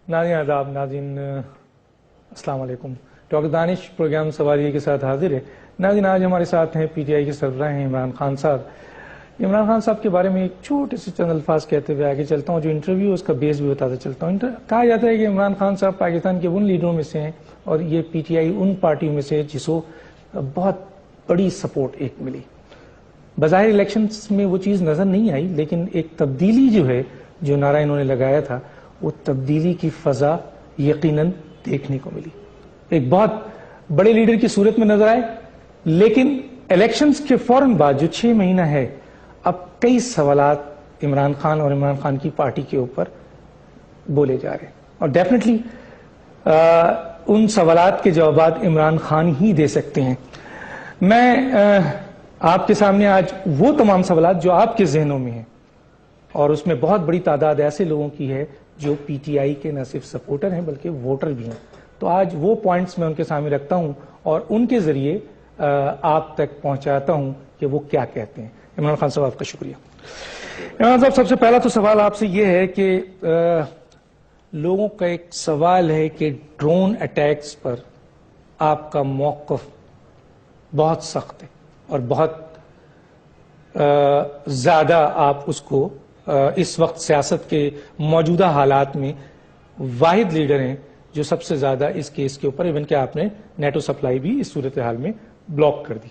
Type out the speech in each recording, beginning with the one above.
ناظرین آداب، ناظرین السلام علیکم۔ ڈاکٹر دانش پروگرام سوالیے کے ساتھ حاضر ہے۔ ناظرین آج ہمارے ساتھ ہیں پی ٹی آئی کے سربراہ ہیں عمران خان صاحب۔ عمران خان صاحب کے بارے میں ایک چھوٹے سے چند الفاظ کہتے ہوئے آگے چلتا ہوں، جو انٹرویو اس کا بیس بھی بتاتا چلتا ہوں۔ کہا جاتا ہے کہ عمران خان صاحب پاکستان کے ان لیڈروں میں سے ہیں اور یہ پی ٹی آئی ان پارٹیوں میں سے ہے جس کو بہت بڑی سپورٹ ایک ملی۔ بظاہر الیکشنز میں وہ چیز نظر نہیں آئی، لیکن ایک تبدیلی جو ہے، جو نعرہ انہوں نے لگایا تھا، وہ تبدیلی کی فضا یقیناً دیکھنے کو ملی۔ ایک بہت بڑے لیڈر کی صورت میں نظر آئے، لیکن الیکشنز کے فوراً بعد جو 6 مہینہ ہے، اب کئی سوالات عمران خان اور عمران خان کی پارٹی کے اوپر بولے جا رہے ہیں، اور ڈیفینیٹلی ان سوالات کے جوابات عمران خان ہی دے سکتے ہیں۔ میں آپ کے سامنے آج وہ تمام سوالات جو آپ کے ذہنوں میں ہیں، اور اس میں بہت بڑی تعداد ایسے لوگوں کی ہے جو پی ٹی آئی کے نہ صرف سپورٹر ہیں بلکہ ووٹر بھی ہیں، تو آج وہ پوائنٹس میں ان کے سامنے رکھتا ہوں اور ان کے ذریعے آپ تک پہنچاتا ہوں کہ وہ کیا کہتے ہیں۔ عمران خان صاحب، آپ کا شکریہ۔ عمران صاحب، سب سے پہلا تو سوال آپ سے یہ ہے کہ لوگوں کا ایک سوال ہے کہ ڈرون اٹیکس پر آپ کا موقف بہت سخت ہے اور بہت زیادہ آپ اس کو اس وقت سیاست کے موجودہ حالات میں واحد لیڈر ہیں جو سب سے زیادہ اس کیس کے اوپر، ایون کہ آپ نے نیٹو سپلائی بھی اس صورتحال میں بلاک کر دی۔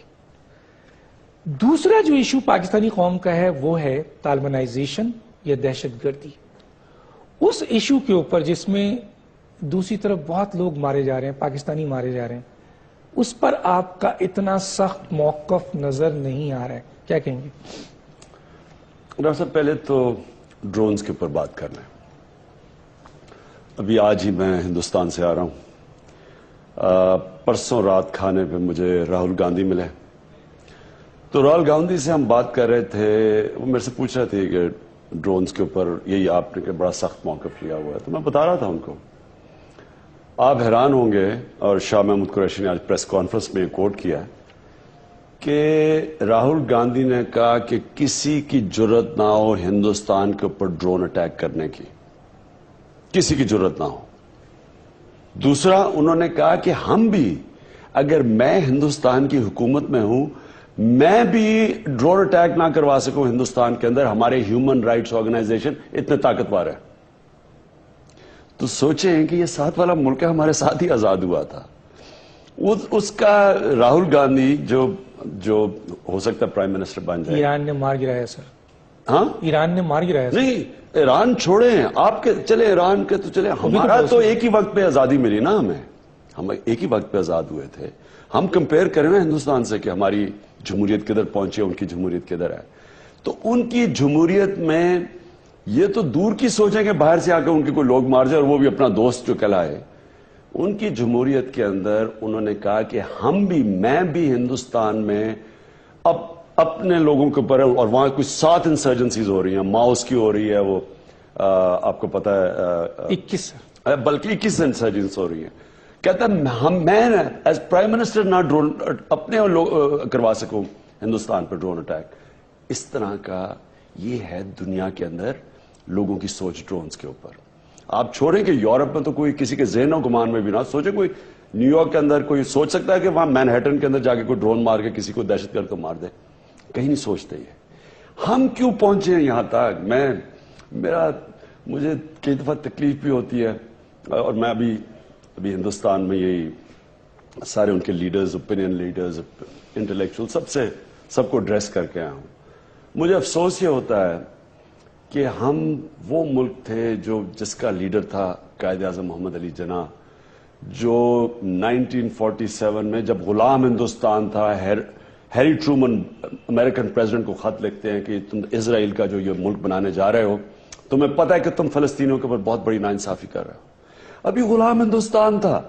دوسرا جو ایشو پاکستانی قوم کا ہے وہ ہے طالبانائزیشن یا دہشت گردی۔ اس ایشو کے اوپر جس میں دوسری طرف بہت لوگ مارے جا رہے ہیں، پاکستانی مارے جا رہے ہیں، اس پر آپ کا اتنا سخت موقف نظر نہیں آ رہا ہے، کیا کہیں گے؟ ڈاکٹر صاحب، پہلے تو ڈرونز کے اوپر بات کر لیں۔ ابھی آج ہی میں ہندوستان سے آ رہا ہوں۔ پرسوں رات کھانے پہ مجھے راہل گاندھی ملے، تو راہل گاندھی سے ہم بات کر رہے تھے، وہ میرے سے پوچھ رہے تھے کہ ڈرونز کے اوپر یہی آپ نے کہ بڑا سخت موقف لیا ہوا ہے، تو میں بتا رہا تھا ان کو، آپ حیران ہوں گے، اور شاہ محمود قریشی نے آج پریس کانفرنس میں کوٹ کیا کہ راہل گاندھی نے کہا کہ کسی کی جرت نہ ہو ہندوستان کے اوپر ڈرون اٹیک کرنے کی، کسی کی جرت نہ ہو۔ دوسرا، انہوں نے کہا کہ ہم بھی، اگر میں ہندوستان کی حکومت میں ہوں، میں بھی ڈرون اٹیک نہ کروا سکوں ہندوستان کے اندر، ہمارے ہیومن رائٹس آرگنائزیشن اتنے طاقتور ہے۔ تو سوچیں کہ یہ 7 والا ملک ہمارے ساتھ ہی آزاد ہوا تھا، اس کا راہل گاندھی جو ہو سکتا ہے پرائم منسٹر بن جائے۔ ایران نے مار گرایا سر، ہاں، ایران نے مار گرایا سر۔ نہیں، ایران چھوڑیں، آپ کے چلے، ایران کے تو چلے، ہمارا تو ایک ہی وقت پہ آزادی ملی نا، ہم ایک ہی وقت پہ آزاد ہوئے تھے۔ ہم کمپیئر کریں نا ہندوستان سے کہ ہماری جمہوریت کدھر پہنچی، ان کی جمہوریت کدھر ہے، تو ان کی جمہوریت میں یہ تو دور کی سوچیں کہ باہر سے آ کے ان کے کوئی لوگ مار جائے اور وہ بھی اپنا دوست جو کہلائے۔ ان کی جمہوریت کے اندر انہوں نے کہا کہ ہم بھی، میں بھی ہندوستان میں اب اپنے لوگوں کے اوپر، اور وہاں کچھ 7 انسرجنسیز ہو رہی ہیں، ماؤس کی ہو رہی ہے، وہ آپ کو پتا ہے 21 بلکہ 21 انسرجنس ہو رہی ہیں۔ کہتا ہے میں ایز پرائم منسٹر نہ ڈرون اپنے کروا سکوں ہندوستان پر ڈرون اٹیک۔ اس طرح کا یہ ہے دنیا کے اندر لوگوں کی سوچ ڈرونز کے اوپر۔ آپ چھوڑیں کہ یورپ میں تو کوئی کسی کے ذہن و گمان میں بھی نہ سوچے، کوئی نیو یارک کے اندر کوئی سوچ سکتا ہے کہ وہاں مینہٹن کے اندر جا کے کوئی ڈرون مار کے کسی کو دہشت گرد کو مار دے؟ کہیں نہیں سوچتے یہ۔ ہم کیوں پہنچے ہیں یہاں تک؟ مجھے کئی دفعہ تکلیف بھی ہوتی ہے، اور میں ابھی ہندوستان میں یہی سارے ان کے لیڈرز، اوپینین لیڈرز، انٹلیکچوئل، سب کو ڈریس کر کے آیا ہوں۔ مجھے افسوس یہ ہوتا ہے کہ ہم وہ ملک تھے جس کا لیڈر تھا قائد اعظم محمد علی جناح، جو 1947 میں جب غلام ہندوستان تھا، ہیری ٹرومن امریکن پریزیڈنٹ کو خط لکھتے ہیں کہ تم اسرائیل کا جو یہ ملک بنانے جا رہے ہو، تمہیں پتہ ہے کہ تم فلسطینیوں کے اوپر بہت بڑی ناانصافی کر رہے ہو۔ ابھی غلام ہندوستان تھا،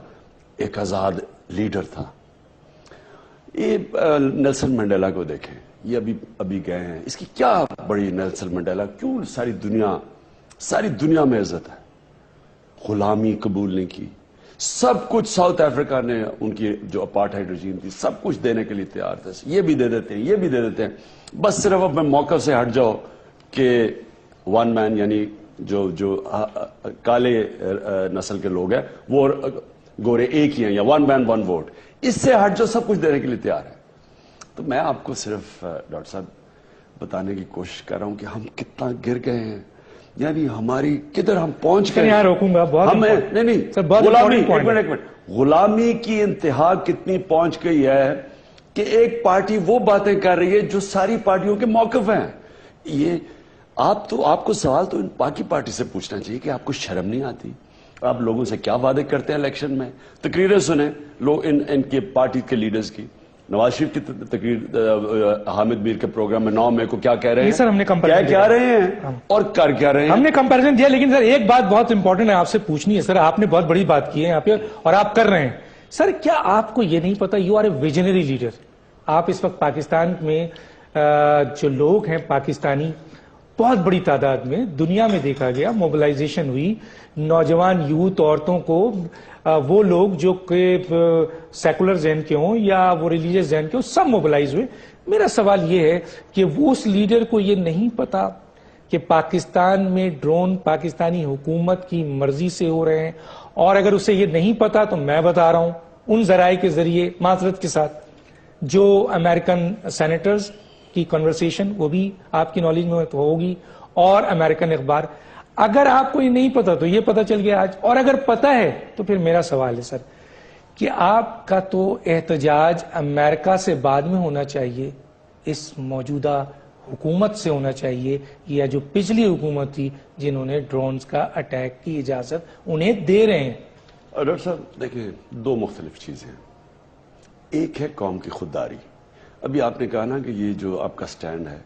ایک آزاد لیڈر تھا۔ یہ نیلسن منڈیلا کو دیکھیں، یہ ابھی گئے ہیں، اس کی کیا بڑی نیلسن منڈیلا، کیوں ساری دنیا میں عزت ہے، غلامی قبول نہیں کی، سب کچھ ساؤتھ افریقہ نے ان کی جو اپارٹھائیڈ رجیم تھی سب کچھ دینے کے لیے تیار تھے، یہ بھی دے دیتے ہیں، یہ بھی دے دیتے ہیں، بس صرف اپنے موقف سے ہٹ جاؤ کہ ون مین یعنی جو کالے نسل کے لوگ ہیں وہ گورے ایک ہی ہیں یا ون مین ون ووٹ، اس سے ہٹ جو سب کچھ دینے کے لیے تیار ہے. تو میں آپ کو صرف ڈاکٹر صاحب بتانے کی کوشش کر رہا ہوں کہ ہم کتنا گر گئے ہیں، یعنی ہماری کدھر ہم پہنچ گئے. یہاں روکوں گا، بہت نہیں، غلامی کی انتہا کتنی پہنچ گئی ہے کہ ایک پارٹی وہ باتیں کر رہی ہے جو ساری پارٹیوں کے موقف ہیں. یہ آپ کو سوال تو ان باقی پارٹی سے پوچھنا چاہیے کہ آپ کو شرم نہیں آتی؟ آپ لوگوں سے کیا وعدے کرتے ہیں الیکشن میں؟ تقریریں سنیں لوگ ان کے پارٹی کے لیڈرز کی. نواز شریف کی تقریر حامد میر کے پروگرام میں 9 مئی کو کیا کہہ رہے ہیں؟ سر ہم نے کیا رہے ہیں اور کر کیا رہے ہیں؟ ہم نے کمپیریزن دیا، لیکن سر ایک بات بہت امپورٹنٹ ہے آپ سے پوچھنی ہے. سر آپ نے بہت بڑی بات کی ہے یہاں پہ اور آپ کر رہے ہیں. سر کیا آپ کو یہ نہیں پتا you are a visionary leader? آپ اس وقت پاکستان میں جو لوگ ہیں پاکستانی بہت بڑی تعداد میں دنیا میں دیکھا گیا، موبلائزیشن ہوئی، نوجوان یوتھ عورتوں کو وہ لوگ جو کہ سیکولر ذہن کے ہوں یا وہ ریلیجیس ذہن کے ہوں سب موبلائز ہوئے. میرا سوال یہ ہے کہ وہ اس لیڈر کو یہ نہیں پتا کہ پاکستان میں ڈرون پاکستانی حکومت کی مرضی سے ہو رہے ہیں؟ اور اگر اسے یہ نہیں پتا تو میں بتا رہا ہوں ان ذرائع کے ذریعے معذرت کے ساتھ جو امریکن سینیٹرز کی کنورسیشن وہ بھی آپ کی نالج میں ہوگی اور امریکن اخبار. اگر آپ کو یہ نہیں پتا تو یہ پتا چل گیا آج، اور اگر پتا ہے تو پھر میرا سوال ہے سر کہ آپ کا تو احتجاج امریکہ سے بعد میں ہونا چاہیے، اس موجودہ حکومت سے ہونا چاہیے یا جو پچھلی حکومت تھی جنہوں نے ڈرونز کا اٹیک کی اجازت انہیں دے رہے ہیں. ڈاکٹر صاحب دیکھیں، 2 مختلف چیزیں ہیں. ایک ہے قوم کی خودداری. ابھی آپ نے کہا نا کہ یہ جو آپ کا سٹینڈ ہے،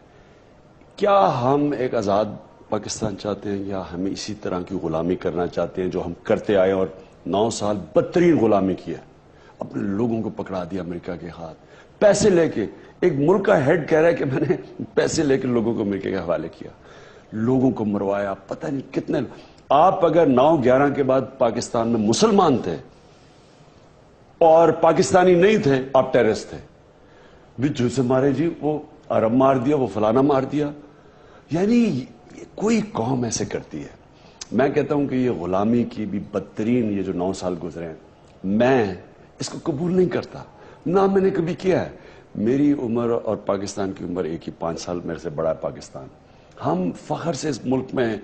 کیا ہم ایک آزاد پاکستان چاہتے ہیں یا ہمیں اسی طرح کی غلامی کرنا چاہتے ہیں جو ہم کرتے آئے اور 9 سال بدترین غلامی کیا، اپنے لوگوں کو پکڑا دیا امریکہ کے ہاتھ، پیسے لے کے. ایک ملک کا ہیڈ کہہ رہا ہے کہ میں نے پیسے لے کے لوگوں کو امریکہ کے حوالے کیا، لوگوں کو مروایا، پتہ نہیں کتنے. آپ اگر 9/11 کے بعد پاکستان میں مسلمان تھے اور پاکستانی نہیں تھے، آپ ٹیررسٹ تھے. بھی جو سے مارے جی، وہ عرب مار دیا، وہ فلانا مار دیا. یعنی کوئی قوم ایسے کرتی ہے. میں کہتا ہوں کہ یہ غلامی کی بھی بدترین یہ جو 9 سال گزرے ہیں، میں اس کو قبول نہیں کرتا، نہ میں نے کبھی کیا ہے. میری عمر اور پاکستان کی عمر ایک ہی، 5 سال میرے سے بڑا ہے پاکستان. ہم فخر سے اس ملک میں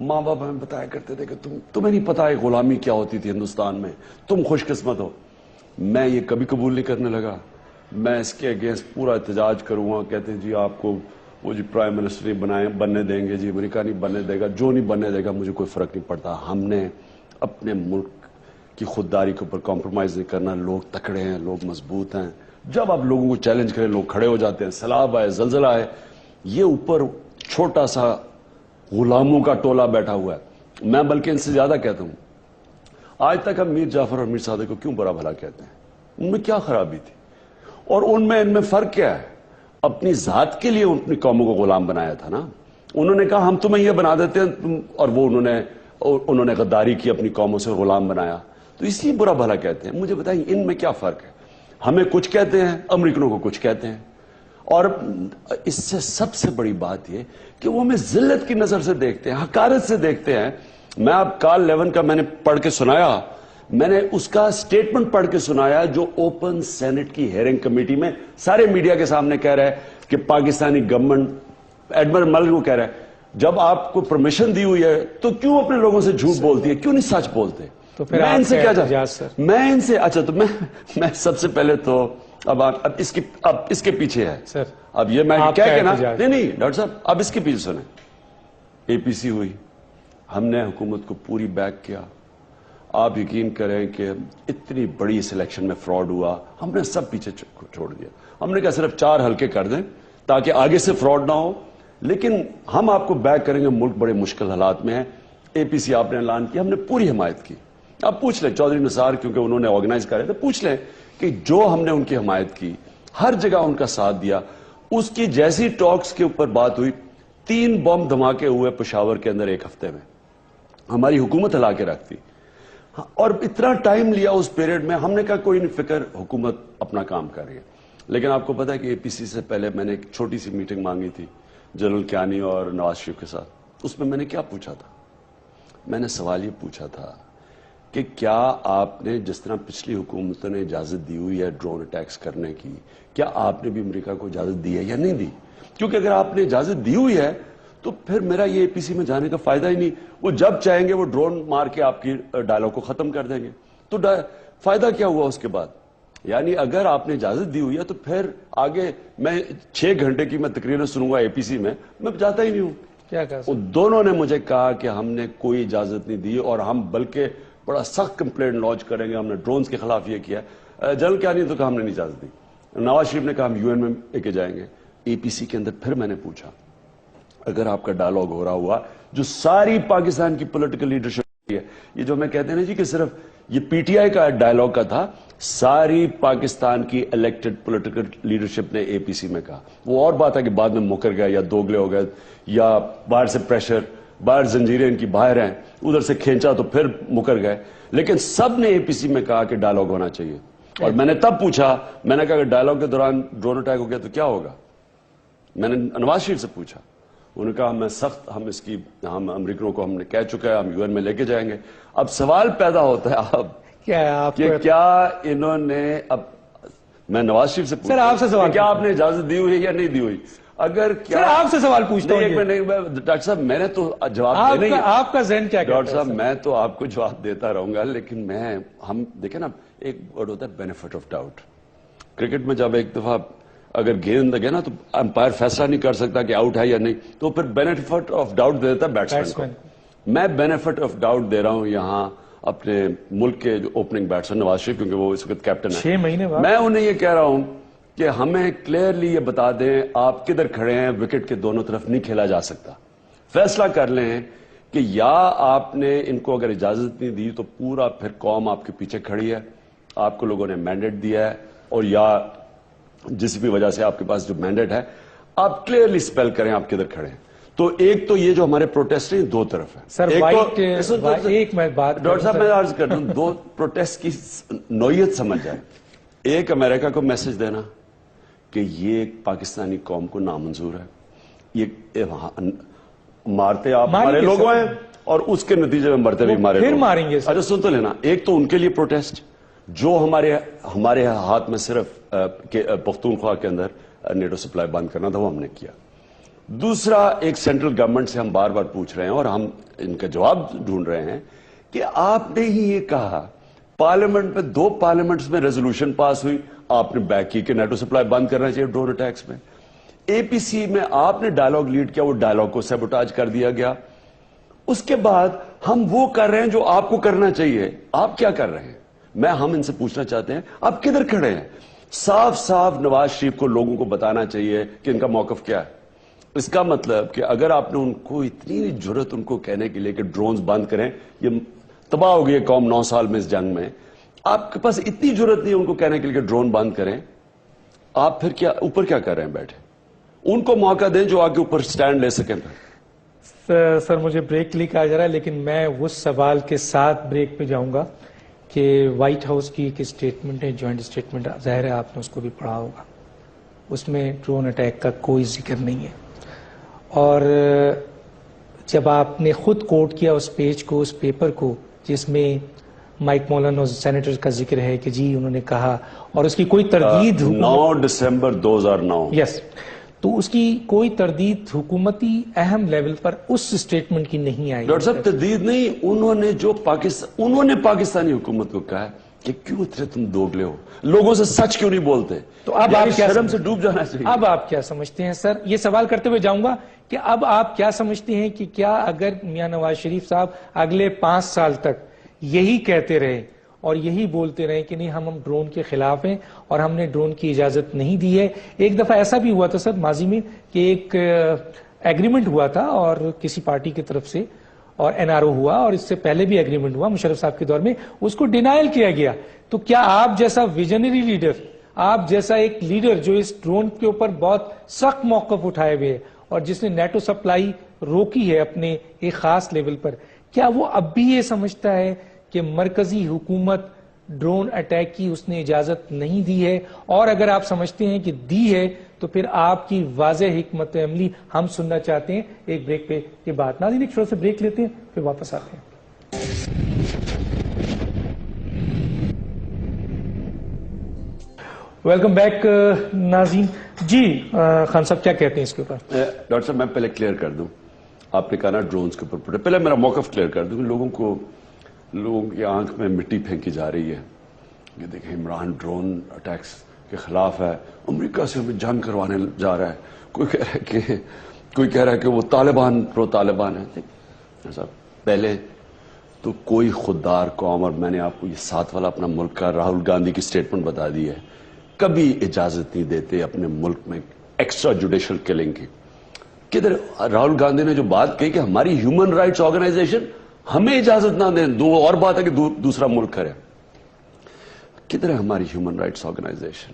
ماں باپ ہمیں بتایا کرتے تھے کہ تمہیں نہیں پتا ہے غلامی کیا ہوتی تھی ہندوستان میں، تم خوش قسمت ہو. میں یہ کبھی قبول نہیں کرنے لگا. میں اس کے اگینسٹ پورا احتجاج کروں گا. کہتے ہیں جی آپ کو وہ جی پرائم منسٹر نہیں بننے دیں گے، جی امریکہ نہیں بننے دے گا، جو نہیں بننے دے گا مجھے کوئی فرق نہیں پڑتا. ہم نے اپنے ملک کی خودداری کے اوپر کمپرومائز نہیں کرنا. لوگ تکڑے ہیں، لوگ مضبوط ہیں. جب آپ لوگوں کو چیلنج کریں لوگ کھڑے ہو جاتے ہیں. سیلاب آئے، زلزلہ آئے، یہ اوپر چھوٹا سا غلاموں کا ٹولہ بیٹھا ہوا ہے. میں بلکہ ان سے زیادہ کہتا ہوں، آج تک ہم میر جعفر اور میر صادق کو کیوں برا بھلا کہتے ہیں؟ ان میں کیا خرابی تھی اور ان میں فرق کیا ہے؟ اپنی ذات کے لیے اپنی قوموں کو غلام بنایا تھا نا. انہوں نے کہا ہم تمہیں یہ بنا دیتے ہیں، اور وہ انہوں نے غداری کی، اپنی قوموں سے غلام بنایا. تو اس لیے برا بھلا کہتے ہیں. مجھے بتائیں ان میں کیا فرق ہے؟ ہمیں کچھ کہتے ہیں، امریکنوں کو کچھ کہتے ہیں. اور اس سے سب سے بڑی بات یہ کہ وہ ہمیں ذلت کی نظر سے دیکھتے ہیں، حقارت سے دیکھتے ہیں. میں آپ کارل لیون کا میں نے پڑھ کے سنایا، میں نے اس کا سٹیٹمنٹ پڑھ کے سنایا جو اوپن سینٹ کی ہیئرنگ کمیٹی میں سارے میڈیا کے سامنے کہہ رہا ہے کہ پاکستانی گورنمنٹ، ایڈمرل ملک کو کہہ رہا ہے جب آپ کو پرمیشن دی ہوئی ہے تو کیوں اپنے لوگوں سے جھوٹ بولتی ہے، کیوں نہیں سچ بولتے؟ تو پھر میں ان سے کیا چاہتا میں ان سے اچھا تو میں سب سے پہلے تو اب اس کے پیچھے ہے سر. اب یہ میں کیا کہنا نہیں ڈاکٹر صاحب، اب اس کے پیچھے سنیں. اے پی سی ہوئی، ہم نے حکومت کو پوری بیک کیا. آپ یقین کریں کہ اتنی بڑی اس الیکشن میں فراڈ ہوا، ہم نے سب پیچھے چھوڑ دیا. ہم نے کہا صرف 4 حلقے کر دیں تاکہ آگے سے فراڈ نہ ہو، لیکن ہم آپ کو بیک کریں گے. ملک بڑے مشکل حالات میں ہے. اے پی سی آپ نے اعلان کیا، ہم نے پوری حمایت کی. آپ پوچھ لیں چودھری نثار، کیونکہ انہوں نے آرگنائز کر رہے تھے، پوچھ لیں کہ جو ہم نے ان کی حمایت کی، ہر جگہ ان کا ساتھ دیا. اس کی جیسی ٹاکس کے اوپر بات ہوئی، 3 بم دھماکے ہوئے پشاور کے اندر 1 ہفتے میں. ہماری حکومت ہلا کے رکھتی. اور اتنا ٹائم لیا اس پیریڈ میں. ہم نے کہا کوئی نہیں فکر، حکومت اپنا کام کر رہی ہے. لیکن آپ کو پتا ہے کہ اے پی سی سے پہلے میں نے ایک چھوٹی سی میٹنگ مانگی تھی جنرل کیانی اور نواز شریف کے ساتھ. اس میں نے کیا پوچھا تھا؟ میں نے سوال یہ پوچھا تھا کہ کیا آپ نے جس طرح پچھلی حکومتوں نے اجازت دی ہوئی ہے ڈرون اٹیکس کرنے کی، کیا آپ نے بھی امریکہ کو اجازت دی ہے یا نہیں دی؟ کیونکہ اگر آپ نے اجازت دی ہوئی ہے تو پھر میرا یہ اے پی سی میں جانے کا فائدہ ہی نہیں. وہ جب چاہیں گے وہ ڈرون مار کے آپ کی ڈائلاگ کو ختم کر دیں گے، تو فائدہ کیا ہوا اس کے بعد؟ یعنی اگر آپ نے اجازت دی ہوئی ہے تو پھر آگے میں 6 گھنٹے کی میں تقریر سنوں گا اے پی سی میں جاتا ہی نہیں ہوں. کیا کہا؟ ان دونوں نے مجھے کہا کہ ہم نے کوئی اجازت نہیں دی اور ہم بلکہ بڑا سخت کمپلینٹ لانچ کریں گے، ہم نے ڈرونز کے خلاف یہ کیا. جنرل کیا نہیں تو کہا ہم نے نہیں اجازت دی. نواز شریف نے کہا ہم یو این میں لے کے جائیں گے. اے پی سی کے اندر پھر میں نے پوچھا اگر آپ کا ڈائلاگ ہو رہا ہوا جو ساری پاکستان کی پولیٹیکل لیڈرشپ ہے، یہ جو میں کہتے ہیں نا جی کہ صرف یہ پی ٹی آئی کا ڈائلاگ کا تھا، ساری پاکستان کی الیکٹڈ پولیٹیکل لیڈرشپ نے اے پی سی میں کہا. وہ اور بات ہے کہ بعد میں مکر گئے یا دوگلے ہو گئے یا باہر سے پریشر، باہر زنجیریں ان کی باہر ہیں، ادھر سے کھینچا تو پھر مکر گئے. لیکن سب نے اے پی سی میں کہا کہ ڈائلاگ ہونا چاہیے. اور میں نے تب پوچھا، میں نے کہا کہ ڈائلاگ کے دوران ڈرون اٹیک ہو گیا تو کیا ہوگا؟ میں نے نواز شریف سے پوچھا. انہوں نے کہا میں سخت ہم امریکنوں کو ہم نے کہہ چکا ہے، ہم یو این میں لے کے جائیں گے. اب سوال پیدا ہوتا ہے کیا انہوں نے اب میں نواز شریف سے سر آپ سے سوال کیا آپ نے اجازت دی ہوئی ہے یا نہیں دی ہوئی؟ اگر کیا سر آپ سے سوال پوچھتا ہوں. ڈاکٹر صاحب میں نے تو جواب دینا ہی، آپ کا ذہن کیا کہتا ہے؟ ڈاکٹر صاحب میں تو آپ کو جواب دیتا رہوں گا، لیکن ہم دیکھیں نا ایک ورڈ ہوتا ہے بینیفٹ آف ڈاؤٹ. کرکٹ میں جب ایک دفعہ اگر گیند لگے نا تو امپائر فیصلہ نہیں کر سکتا کہ آؤٹ ہے یا نہیں، تو پھر بینیفٹ آف ڈاؤٹ دے دیتا ہے بیٹسمین کو. میں بینیفٹ آف ڈاؤٹ دے رہا ہوں یہاں اپنے ملک کے جو اوپننگ بیٹسمین نواز شریف، کیونکہ وہ اس وقت کیپٹن ہے. 6 مہینے بعد میں انہیں یہ کہہ رہا ہوں کہ ہمیں کلیئرلی یہ بتا دیں آپ کدھر کھڑے ہیں. وکٹ کے دونوں طرف نہیں کھیلا جا سکتا. فیصلہ کر لیں کہ یا آپ نے ان کو اگر اجازت نہیں دی تو پورا پھر قوم آپ کے پیچھے کھڑی ہے، آپ کو لوگوں نے مینڈیٹ دیا ہے، اور یا جس بھی وجہ سے آپ کے پاس جو مینڈیٹ ہے آپ کلیئرلی سپیل کریں آپ کدھر کھڑے ہیں. تو ایک تو یہ جو ہمارے پروٹیسٹ ہیں دو طرف ہیں. سر ایک میں بات ڈاکٹر صاحب میں عرض کر رہا ہوں دو پروٹیسٹ کی نوعیت سمجھ جائے. ایک امریکہ کو میسج دینا کہ یہ پاکستانی قوم کو نامنظور ہے، یہ مارتے آپ ہمارے لوگوں ہیں اور اس کے نتیجے میں مرتے بھی ہمارے پھر ماریں گے. اچھا سن تو لینا، ایک تو ان کے لیے پروٹیسٹ جو ہمارے ہاتھ میں صرف پختونخوا کے اندر نیٹو سپلائی بند کرنا تھا، وہ ہم نے کیا. دوسرا ایک سینٹرل گورنمنٹ سے ہم بار بار پوچھ رہے ہیں اور ہم ان کا جواب ڈھونڈ رہے ہیں کہ آپ نے ہی یہ کہا پارلیمنٹ میں 2 پارلیمنٹس میں ریزولوشن پاس ہوئی، آپ نے بیک کی کہ نیٹو سپلائی بند کرنا چاہیے ڈرون اٹیکس میں. اے پی سی میں آپ نے ڈائلاگ لیڈ کیا، وہ ڈائلاگ کو سیبوٹاج کر دیا گیا. اس کے بعد ہم وہ کر رہے ہیں جو آپ کو کرنا چاہیے. آپ کیا کر رہے ہیں؟ ہم ان سے پوچھنا چاہتے ہیں آپ کدھر کھڑے ہیں. صاف صاف نواز شریف کو لوگوں کو بتانا چاہیے کہ ان کا موقف کیا ہے. اس کا مطلب کہ اگر آپ نے ان کو اتنی جرت ان کو کہنے کے لیے کہ ڈرونز بند کریں، یہ تباہ ہو گئی ہے قوم 9 سال میں اس جنگ میں، آپ کے پاس اتنی جرت نہیں ان کو کہنے کے لیے کہ ڈرون بند کریں، آپ پھر کیا اوپر کیا کر رہے ہیں بیٹھے؟ ان کو موقع دیں جو آگے اوپر سٹینڈ لے سکیں. سر مجھے بریک کے لیے کہا جا رہا ہے، لیکن میں اس سوال کے ساتھ بریک پہ جاؤں گا کہ وائٹ ہاؤس کی ایک اسٹیٹمنٹ ہے، جوائنٹ اسٹیٹمنٹ، ظاہر ہے آپ نے اس کو بھی پڑھا ہوگا. اس میں ڈرون اٹیک کا کوئی ذکر نہیں ہے. اور جب آپ نے خود کوٹ کیا اس پیج کو، اس پیپر کو جس میں مائک مولن اور سینیٹر کا ذکر ہے کہ جی انہوں نے کہا، اور اس کی کوئی تردید 9 دسمبر 2009 یس، تو اس کی کوئی تردید حکومتی اہم لیول پر اس اسٹیٹمنٹ کی نہیں آئی. ڈاکٹر صاحب تردید نہیں، انہوں نے پاکستانی حکومت کو کہا کہ کیوں اتنے تم دوگلے ہو، لوگوں سے سچ کیوں نہیں بولتے. تو اب آپ کیا شرم سے ڈوب جانا چاہیے. اب آپ کیا سمجھتے ہیں سر؟ یہ سوال کرتے ہوئے جاؤں گا کہ اب آپ کیا سمجھتے ہیں کہ کیا اگر میاں نواز شریف صاحب اگلے 5 سال تک یہی کہتے رہے اور یہی بولتے رہے کہ نہیں ہم ڈرون کے خلاف ہیں اور ہم نے ڈرون کی اجازت نہیں دی ہے. ایک دفعہ ایسا بھی ہوا تھا سر ماضی میں کہ ایک ایگریمنٹ ہوا تھا اور کسی پارٹی کی طرف سے اور این آر او ہوا، اور اس سے پہلے بھی ایگریمنٹ ہوا مشرف صاحب کے دور میں، اس کو ڈینائل کیا گیا. تو کیا آپ جیسا ویژنری لیڈر، آپ جیسا ایک لیڈر جو اس ڈرون کے اوپر بہت سخت موقف اٹھائے ہوئے اور جس نے نیٹو سپلائی روکی ہے اپنے ایک خاص لیول پر، کیا وہ اب بھی یہ سمجھتا ہے کہ مرکزی حکومت ڈرون اٹیک کی اس نے اجازت نہیں دی ہے؟ اور اگر آپ سمجھتے ہیں کہ دی ہے تو پھر آپ کی واضح حکمت عملی ہم سننا چاہتے ہیں ایک بریک پہ یہ بات. ناظرین ایک چھوٹا سا بریک لیتے ہیں پھر واپس آتے ہیں. ویلکم بیک ناظرین. جی خان صاحب کیا کہتے ہیں اس کے اوپر؟ ڈاکٹر صاحب میں پہلے کلیئر کر دوں, آپ نے کہا نا ڈرونز کے اوپر پہلے میرا موقف کلیئر کر دوں کہ لوگوں کی آنکھ میں مٹی پھینکی جا رہی ہے. یہ دیکھیں عمران ڈرون اٹیکس کے خلاف ہے, امریکہ سے ہمیں جنگ کروانے جا رہا ہے, کوئی کہہ رہا ہے کہ وہ طالبان پرو طالبان ہے. صاحب پہلے تو کوئی خوددار قوم, اور میں نے آپ کو یہ 7 والا اپنا ملک کا راہل گاندھی کی سٹیٹمنٹ بتا دی ہے, کبھی اجازت نہیں دیتے اپنے ملک میں ایکسٹرا جوڈیشل کلنگ کی. کدھر راہل گاندھی نے جو بات کہی کہ ہماری ہیومن رائٹس آرگنائزیشن ہمیں اجازت نہ دیں, اور بات ہے کہ دوسرا ملک کرے. کدھر ہے ہماری ہیومن رائٹس آرگنائزیشن؟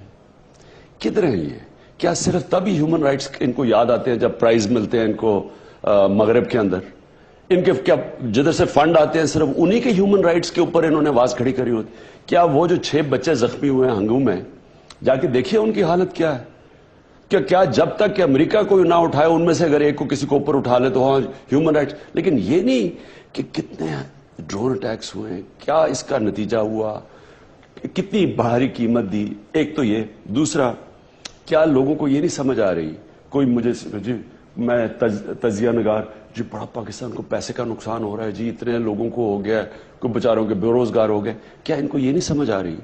کدھر ہیں یہ؟ کیا صرف تبھی ہیومن رائٹس ان کو یاد آتے ہیں جب پرائز ملتے ہیں ان کو مغرب کے اندر؟ ان کے کیا جدھر سے فنڈ آتے ہیں صرف انہی کے ہیومن رائٹس کے اوپر انہوں نے آواز کھڑی کری ہوتی؟ کیا وہ جو 6 بچے زخمی ہوئے ہیں ہنگو میں, جا کے دیکھیے ان کی حالت کیا ہے. کیا جب تک کہ امریکہ کو نہ اٹھائے ان میں سے اگر ایک کو کسی کو اوپر اٹھا لے تو ہاں ہیومن رائٹس. لیکن یہ نہیں کہ کتنے ڈرون اٹیکس ہوئے ہیں, کیا اس کا نتیجہ ہوا, کتنی بھاری قیمت دی. ایک تو یہ. دوسرا, کیا لوگوں کو یہ نہیں سمجھ آ رہی, کوئی مجھے جی میں تجزیہ نگار, جی بڑا پاکستان کو پیسے کا نقصان ہو رہا ہے, جی اتنے لوگوں کو ہو گیا, کوئی بیچاروں کے بے روزگار ہو گئے. کیا ان کو یہ نہیں سمجھ آ رہی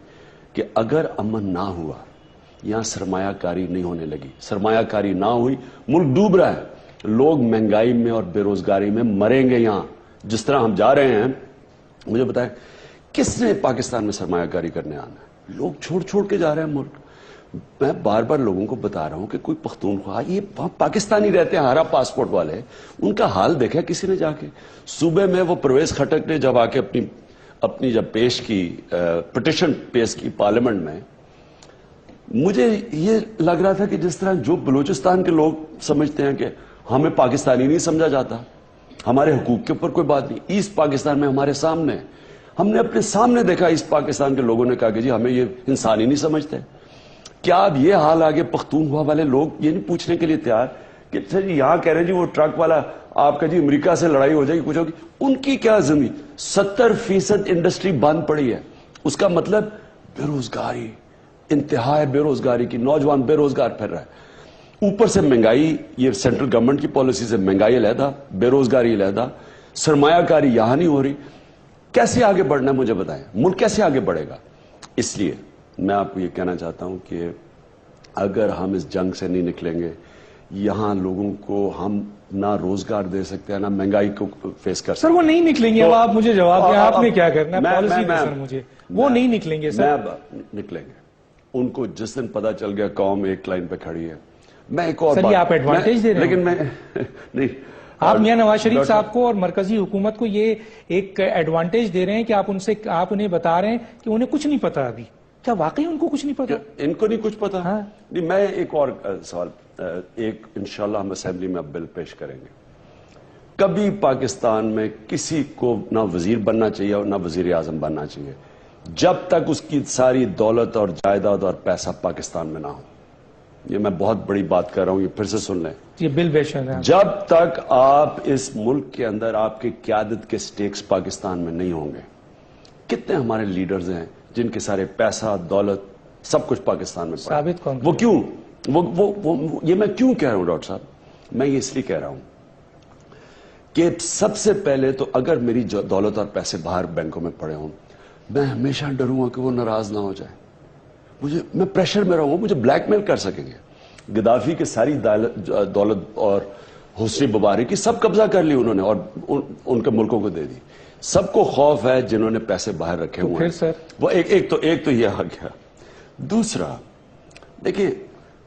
کہ اگر امن نہ ہوا, یہاں سرمایہ کاری نہیں ہونے لگی, سرمایہ کاری نہ ہوئی, ملک ڈوب رہا ہے, لوگ مہنگائی میں اور بے روزگاری میں مریں گے. یہاں جس طرح ہم جا رہے ہیں, مجھے بتائیں کس نے پاکستان میں سرمایہ کاری کرنے آنا ہے؟ لوگ چھوڑ کے جا رہے ہیں ملک. میں بار بار لوگوں کو بتا رہا ہوں کہ کوئی پختونخوا, یہ پاکستانی رہتے ہیں ہرا پاسپورٹ والے, ان کا حال دیکھا کسی نے جا کے؟ صوبے میں وہ پرویز خٹک نے جب آ کے اپنی جب پیش کی پٹیشن پیش کی پارلیمنٹ میں, مجھے یہ لگ رہا تھا کہ جس طرح جو بلوچستان کے لوگ سمجھتے ہیں کہ ہمیں پاکستانی نہیں سمجھا جاتا, ہمارے حقوق کے اوپر کوئی بات نہیں. ایسٹ پاکستان میں ہمارے سامنے, ہم نے اپنے سامنے دیکھا ایسٹ پاکستان کے لوگوں نے کہا کہ جی ہمیں یہ انسانی نہیں سمجھتے. کیا اب یہ حال آگے پختونخوا والے لوگ یہ نہیں پوچھنے کے لیے تیار کہ سر جی یہاں کہہ رہے ہیں جی وہ ٹرک والا آپ کا جی امریکہ سے لڑائی ہو جائے گی, کچھ ہوگی, ان کی کیا زمین 70% انڈسٹری بند پڑی ہے. اس کا مطلب بے روزگاری, انتہا ہے بے روزگاری کی, نوجوان بے روزگار پھر رہا ہے. اوپر سے مہنگائی, یہ سینٹرل گورنمنٹ کی پالیسی سے مہنگائی علیحدہ, بے روزگاری علیحدہ, سرمایہ کاری یہاں نہیں ہو رہی. کیسے آگے بڑھنا ہے مجھے بتائیں, ملک کیسے آگے بڑھے گا؟ اس لیے میں آپ کو یہ کہنا چاہتا ہوں کہ اگر ہم اس جنگ سے نہیں نکلیں گے, یہاں لوگوں کو ہم نہ روزگار دے سکتے ہیں نہ مہنگائی کو فیس کر سکتے. سر وہ نہیں نکلیں گے, اب آپ مجھے جواب دیں, آپ نے کیا کرنا ہے, پالیسی دیں سر مجھے. وہ نہیں نکلیں گے سر. نکلیں گے. ان کو جس دن پتا چل گیا قوم ایک لائن پہ کھڑی ہے. میں ایک اور سر یہ آپ ایڈوانٹیج دے رہے ہیں, لیکن میں نہیں, آپ میاں نواز شریف صاحب کو اور مرکزی حکومت کو یہ ایک ایڈوانٹیج دے رہے ہیں کہ آپ انہیں بتا رہے ہیں کہ انہیں کچھ نہیں پتا ابھی. کیا واقعی ان کو کچھ نہیں پتا؟ ان کو نہیں کچھ پتا. نہیں, میں ایک اور سوال, ایک انشاءاللہ ہم اسمبلی میں اب بل پیش کریں گے. کبھی پاکستان میں کسی کو نہ وزیر بننا چاہیے اور نہ وزیر اعظم بننا چاہیے جب تک اس کی ساری دولت اور جائیداد اور پیسہ پاکستان میں نہ ہو. یہ میں بہت بڑی بات کر رہا ہوں, یہ پھر سے سن لیں. یہ بل بیشن ہے. جب تک آپ اس ملک کے اندر آپ کی قیادت کے سٹیکس پاکستان میں نہیں ہوں گے. کتنے ہمارے لیڈرز ہیں جن کے سارے پیسہ دولت سب کچھ پاکستان میں پڑا. ثابت کون؟ وہ کیوں؟ یہ میں کیوں کہہ رہا ہوں ڈاکٹر صاحب, میں یہ اس لیے کہہ رہا ہوں کہ سب سے پہلے تو اگر میری دولت اور پیسے باہر بینکوں میں پڑے ہوں, میں ہمیشہ ڈروں گا کہ وہ ناراض نہ ہو جائے. میں پریشر میں رہوں گا, مجھے بلیک میل کر سکیں گے. گدافی کی ساری دولت اور حسنی مبارک کی سب قبضہ کر لی انہوں نے اور ان کے ملکوں کو دے دی. سب کو خوف ہے جنہوں نے پیسے باہر رکھے ہوئے ہیں. وہ ایک تو یہ آ گیا. دوسرا دیکھیں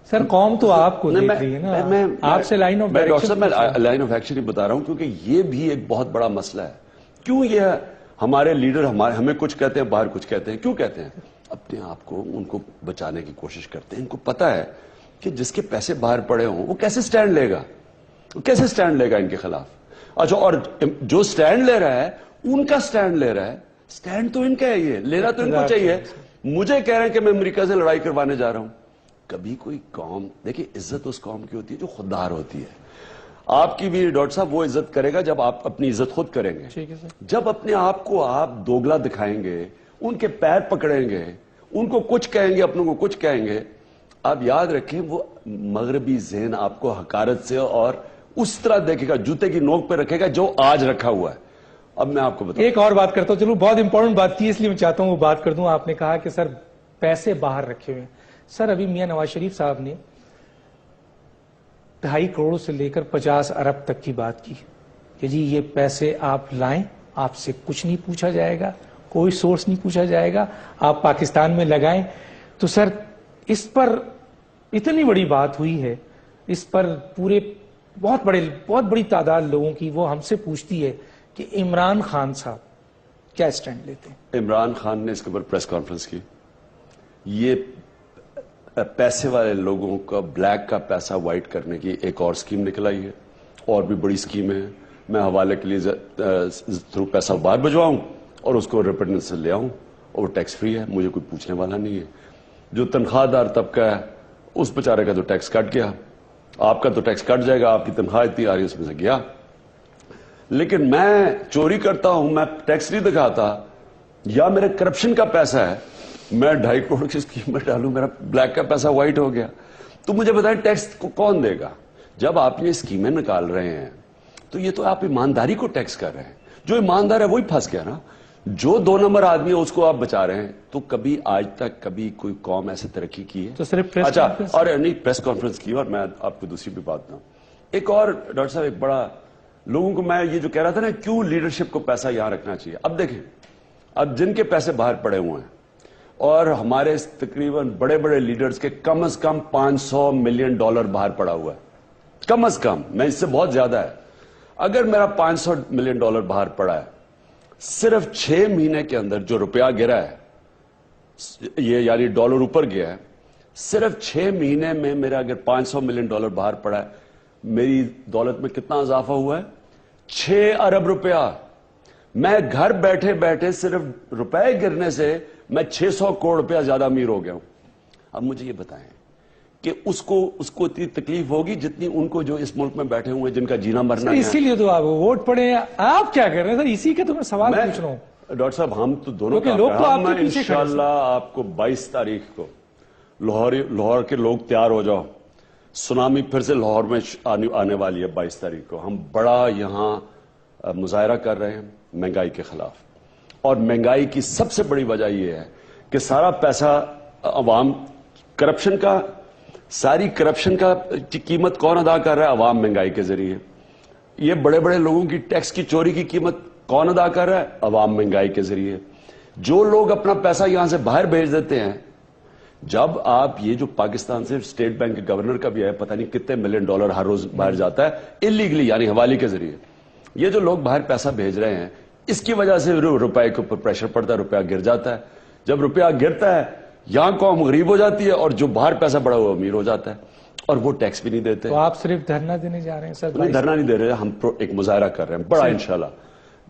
سر, قوم تو آپ کو دیکھ رہی ہے نا, آپ سے لائن آف ڈاکٹر صاحب میں لائن آف ایکشن ہی بتا رہا ہوں کیونکہ یہ بھی ایک بہت بڑا مسئلہ ہے. کیوں یہ ہمارے لیڈر ہمیں کچھ کہتے ہیں, باہر کچھ کہتے ہیں. کیوں کہتے ہیں؟ اپنے آپ کو ان کو بچانے کی کوشش کرتے ہیں. ان کو پتا ہے کہ جس کے پیسے باہر پڑے ہوں وہ کیسے سٹینڈ لے گا, ان کے خلاف. اچھا, اور جو سٹینڈ لے رہا ہے ان کا سٹینڈ لے رہا ہے, سٹینڈ تو ان کا ہے, یہ لینا تو ان کو چاہیے. مجھے کہہ رہے ہیں کہ میں امریکہ سے لڑائی کروانے جا رہا ہوں. کبھی کوئی قوم, دیکھیں عزت اس قوم کی ہوتی ہے جو خوددار ہوتی ہے. آپ کی بھی ڈاکٹر صاحب وہ عزت کرے گا جب آپ اپنی عزت خود کریں گے. ٹھیک ہے سر. جب اپنے آپ کو آپ دوگلا دکھائیں گے, ان کے پیر پکڑیں گے, ان کو کچھ کہیں گے, اپنوں کو کچھ کہیں گے, آپ یاد رکھیں وہ مغربی ذہن آپ کو حقارت سے اور اس طرح دیکھے گا, جوتے کی نوک پہ رکھے گا جو آج رکھا ہوا ہے. اب میں آپ کو بتاؤں ایک اور بات کرتا ہوں, چلو بہت امپورٹنٹ بات تھی اس لیے میں چاہتا ہوں وہ بات کر دوں. آپ نے کہا کہ سر پیسے باہر رکھے ہوئے ہیں. سر ابھی میاں نواز شریف صاحب نے 2.5 کروڑ سے لے کر 50 ارب تک کی بات کی کہ جی یہ پیسے آپ لائیں, آپ سے کچھ نہیں پوچھا جائے گا, کوئی سورس نہیں پوچھا جائے گا, آپ پاکستان میں لگائیں. تو سر اس پر اتنی بڑی بات ہوئی ہے, اس پر پورے بہت بڑی تعداد لوگوں کی وہ ہم سے پوچھتی ہے کہ عمران خان صاحب کیا اسٹینڈ لیتے ہیں. عمران خان نے اس کے اوپر پریس کانفرنس کی. یہ پیسے والے لوگوں کا بلیک کا پیسہ وائٹ کرنے کی ایک اور سکیم نکل آئی ہے, اور بھی بڑی سکیم ہے. میں حوالے کے لیے تھرو پیسہ باہر بھجواؤں اور اس کو ریپیٹنس سے لے آؤں, اور وہ ٹیکس فری ہے, مجھے کوئی پوچھنے والا نہیں ہے. جو تنخواہ دار طبقہ ہے اس بیچارے کا تو ٹیکس کٹ گیا, آپ کا تو ٹیکس کٹ جائے گا, آپ کی تنخواہ اتنی آ رہی ہے اس میں سے گیا. لیکن میں چوری کرتا ہوں, میں ٹیکس نہیں دکھاتا, یا میرے کرپشن کا پیسہ ہے, میں 2.5 کروڑ کی اسکیم میں ڈالوں, میرا بلیک کا پیسہ وائٹ ہو گیا. تو مجھے بتائیں ٹیکس کو کون دے گا؟ جب آپ یہ اسکیمیں نکال رہے ہیں تو یہ تو آپ ایمانداری کو ٹیکس کر رہے ہیں. جو ایماندار ہے وہی پھنس گیا نا. جو 2 نمبر آدمی ہے اس کو آپ بچا رہے ہیں. تو کبھی آج تک کبھی کوئی قوم ایسے ترقی کی ہے؟ تو صرف پریس اچھا, کانفرنس اور نہیں پریس کانفرنس کی, اور میں آپ کو دوسری بھی بات دوں. ایک اور ڈاکٹر صاحب, ایک بڑا لوگوں کو میں یہ جو کہہ رہا تھا نا کیوں لیڈرشپ کو پیسہ یہاں رکھنا چاہیے. اب دیکھیں, اب جن کے پیسے باہر پڑے ہوئے ہیں, اور ہمارے تقریباً بڑے بڑے لیڈرز کے کم از کم $500 ملین باہر پڑا ہوا ہے, کم از کم, میں اس سے بہت زیادہ ہے. اگر میرا $500 ملین باہر پڑا ہے, صرف 6 مہینے کے اندر جو روپیہ گرا ہے, یہ یعنی ڈالر اوپر گیا ہے, صرف 6 مہینے میں میرا اگر $500 ملین باہر پڑا ہے, میری دولت میں کتنا اضافہ ہوا ہے؟ 6 ارب روپیہ. میں گھر بیٹھے بیٹھے صرف روپے گرنے سے میں 600 کروڑ روپیہ زیادہ امیر ہو گیا ہوں. اب مجھے یہ بتائیں کہ اس کو اتنی تکلیف ہوگی جتنی ان کو جو اس ملک میں بیٹھے ہوئے ہیں جن کا جینا مرنا ہے. اسی لیے تو آپ ووٹ پڑے ہیں. آپ کیا کر رہے ہیں سر؟ اسی کے تو میں سوال پوچھ رہا ہوں. ڈاکٹر صاحب ہم تو دونوں کیونکہ لوگ تو آپ کے پیچھے کھڑے ہیں. انشاءاللہ آپ کو 22 تاریخ کو لاہور کے لوگ تیار ہو جاؤ, سونامی پھر سے لاہور میں آنے والی ہے. 22 تاریخ کو ہم بڑا یہاں مظاہرہ کر رہے ہیں مہنگائی کے خلاف, اور مہنگائی کی سب سے بڑی وجہ یہ ہے کہ سارا پیسہ عوام کرپشن کا, ساری کرپشن کا قیمت کون ادا کر رہا ہے؟ عوام مہنگائی کے ذریعے. یہ بڑے بڑے لوگوں کی ٹیکس کی چوری کی قیمت کون ادا کر رہا ہے؟ عوام مہنگائی کے ذریعے. جو لوگ اپنا پیسہ یہاں سے باہر بھیج دیتے ہیں, جب آپ یہ جو پاکستان سے اسٹیٹ بینک کے گورنر کا بھی ہے, پتہ نہیں کتنے ملین ڈالر ہر روز باہر جاتا ہے انلیگلی, یعنی حوالے کے ذریعے. یہ جو لوگ باہر پیسہ بھیج رہے ہیں, اس کی وجہ سے روپے کے اوپر پریشر پڑتا ہے, روپیہ گر جاتا ہے. جب روپیہ گرتا ہے یہاں قوم غریب ہو جاتی ہے, اور جو باہر پیسہ پڑا ہوا امیر ہو جاتا ہے, اور وہ ٹیکس بھی نہیں دیتے. تو آپ صرف دھرنا دینے جا رہے ہیں سر؟ نہیں, دھرنا نہیں دے رہے, ہم ایک مظاہرہ کر رہے ہیں بڑا انشاءاللہ.